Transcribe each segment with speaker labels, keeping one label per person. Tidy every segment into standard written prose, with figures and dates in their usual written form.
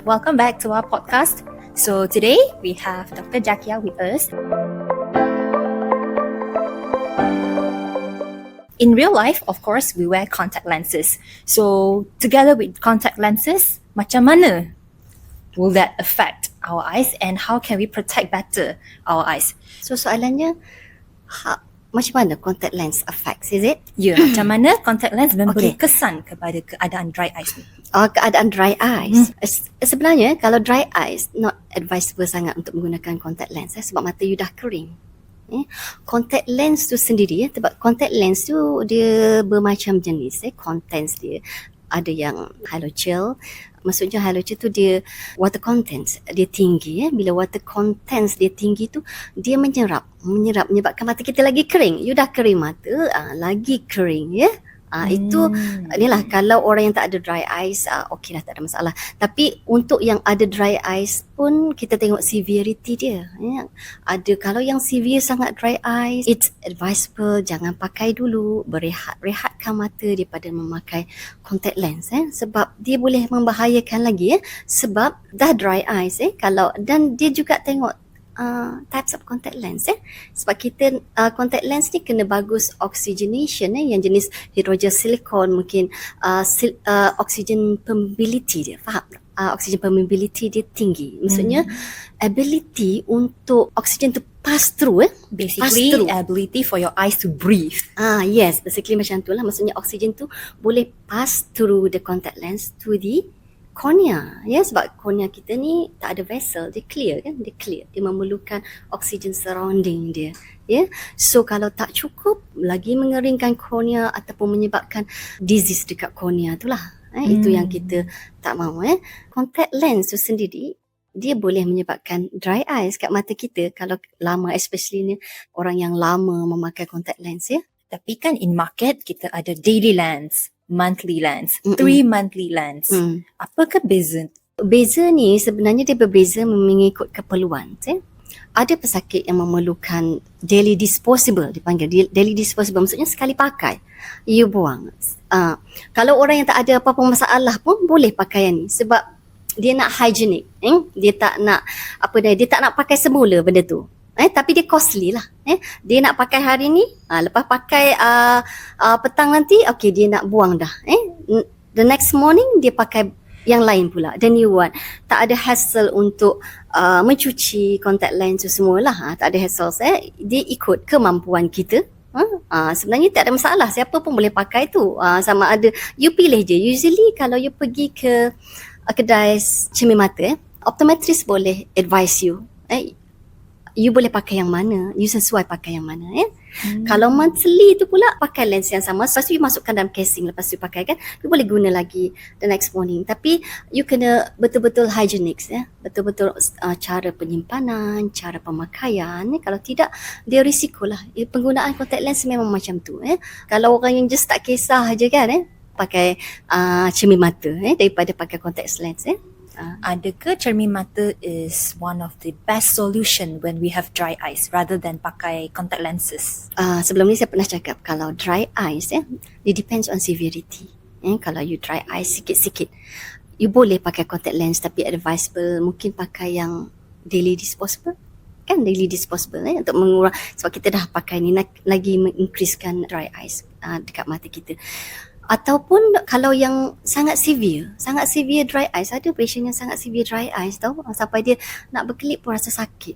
Speaker 1: Welcome back to our podcast. So today we have Dr. Jakia with us. In real life, of course, we wear contact lenses. So together with contact lenses, macam mana will that affect our eyes and how can we protect better our eyes?
Speaker 2: So soalannya, macam mana contact lens affects, is it?
Speaker 1: Ya, macam mana contact lens memberi kesan kepada keadaan dry eyes ni?
Speaker 2: Keadaan dry eyes. Sebenarnya kalau dry eyes, not advisable sangat untuk menggunakan contact lens sebab mata you dah kering. Contact lens tu sendiri, sebab contact lens tu dia bermacam jenis. Contents dia ada yang halogen. Maksudnya halogen tu dia water contents dia tinggi. Bila water contents dia tinggi tu dia menyerap menyebabkan mata kita lagi kering. You dah kering mata, lagi kering itu inilah kalau orang yang tak ada dry eyes okey lah, tak ada masalah. Tapi untuk yang ada dry eyes pun kita tengok severity dia. Ada kalau yang severe sangat dry eyes, it's advisable jangan pakai dulu, rehatkan mata daripada memakai contact lens sebab dia boleh membahayakan lagi sebab dah dry eyes kalau dan dia juga tengok types of contact lens sebab kita contact lens ni kena bagus oxygenation yang jenis hidrogen silikon, mungkin oxygen permeability dia, faham tak? Oxygen permeability dia tinggi, maksudnya ability untuk oxygen tu pass through
Speaker 1: basically ability for your eyes to breathe.
Speaker 2: Yes, basically macam tu lah, maksudnya oxygen tu boleh pass through the contact lens to the cornea, sebab cornea kita ni tak ada vessel, dia clear kan, dia memerlukan oxygen surrounding dia, so kalau tak cukup lagi mengeringkan cornea ataupun menyebabkan disease dekat cornea tu lah, itu yang kita tak mahu. Contact lens tu sendiri dia boleh menyebabkan dry eyes kat mata kita kalau lama, especially ni orang yang lama memakai contact lens
Speaker 1: Tapi kan in market kita ada daily lens, monthly lens, 3 monthly lens. Apakah beza?
Speaker 2: Beza ni sebenarnya dia berbeza mengikut keperluan. Ada pesakit yang memerlukan daily disposable, dipanggil daily disposable, maksudnya sekali pakai, you buang. Kalau orang yang tak ada apa-apa masalah pun boleh pakai yang ni sebab dia nak hygienic. Dia tak nak dia tak nak pakai semula benda tu. Tapi dia costly lah. Dia nak pakai hari ni, lepas pakai petang nanti, okay dia nak buang dah. The next morning dia pakai yang lain pula, the new one. Tak ada hassle untuk mencuci contact lens tu semualah. Tak ada hassle. Dia ikut kemampuan kita. Sebenarnya tak ada masalah, siapa pun boleh pakai tu. Sama ada you pilih je. Usually kalau you pergi ke kedai cermin mata, optometrist boleh advise you. You boleh pakai yang mana, you sesuai pakai yang mana. Kalau monthly tu pula pakai lens yang sama, lepas tu you masukkan dalam casing, lepas tu pakai kan, you boleh guna lagi the next morning. Tapi you kena betul-betul hygienic, betul-betul cara penyimpanan, cara pemakaian. Kalau tidak dia risiko lah. Penggunaan contact lens memang macam tu. Kalau orang yang just tak kisah je kan, pakai cermin mata daripada pakai contact lens.
Speaker 1: Adakah cermin mata is one of the best solution when we have dry eyes rather than pakai contact lenses?
Speaker 2: Sebelum ni saya pernah cakap kalau dry eyes it depends on severity. Kalau you dry eyes sikit-sikit, you boleh pakai contact lens, tapi advisable mungkin pakai yang daily disposable. Kan daily disposable untuk mengurang, sebab kita dah pakai ni lagi mengincreasekan dry eyes dekat mata kita. Ataupun kalau yang sangat severe dry eyes, ada patient yang sangat severe dry eyes tahu, sampai dia nak berkelip pun rasa sakit.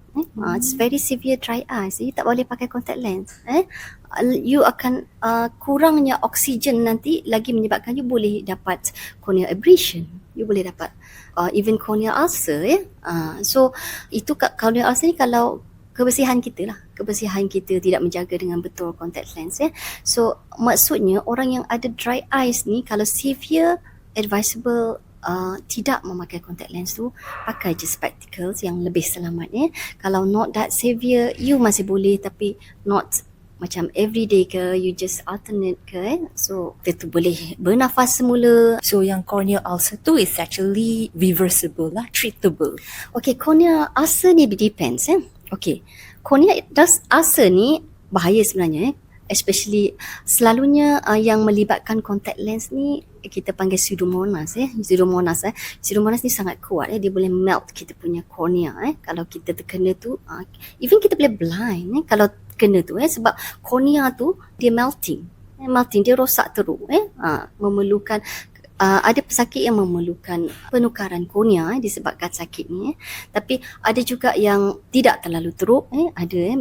Speaker 2: It's very severe dry eyes, you tak boleh pakai contact lens. You akan kurangnya oksigen nanti lagi menyebabkan you boleh dapat corneal abrasion, you boleh dapat even corneal ulcer. So itu corneal ulcer ni kalau kebersihan kita tidak menjaga dengan betul contact lens. So maksudnya orang yang ada dry eyes ni kalau severe, advisable tidak memakai contact lens tu, pakai je spectacles yang lebih selamat. Kalau not that severe, you masih boleh, tapi not macam everyday ke, you just alternate ke. So kita tu boleh bernafas semula.
Speaker 1: So yang corneal ulcer tu is actually reversible lah, treatable.
Speaker 2: Okay, corneal ulcer ni depends. Okay, corneal ulcer ni bahaya sebenarnya. especially selalunya yang melibatkan contact lens ni kita panggil pseudomonas. Pseudomonas ni sangat kuat, dia boleh melt kita punya cornea. Kalau kita terkena tu, even kita boleh blind kalau kena tu, sebab cornea tu dia melting, dia rosak teruk. Memerlukan ada pesakit yang memerlukan penukaran kornea disebabkan sakit ni. Tapi ada juga yang tidak terlalu teruk. Ada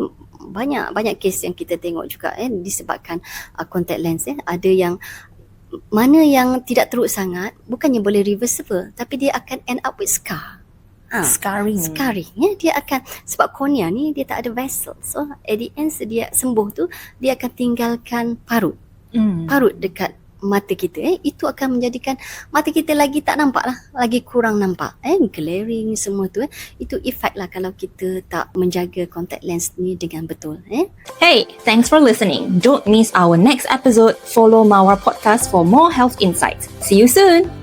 Speaker 2: banyak kes yang kita tengok juga disebabkan contact lens. Ada yang mana yang tidak teruk sangat, bukannya boleh reversible, tapi dia akan end up with scar.
Speaker 1: Scarring.
Speaker 2: Dia akan, sebab kornea ni dia tak ada vessel. So at the end dia sembuh tu, dia akan tinggalkan parut dekat mata kita. Itu akan menjadikan mata kita lagi tak nampak lah, lagi kurang nampak, glaring semua tu. Itu efek lah kalau kita tak menjaga contact lens ni dengan betul.
Speaker 1: Hey, thanks for listening. Don't miss our next episode. Follow Mawar Podcast for more health insights. See you soon.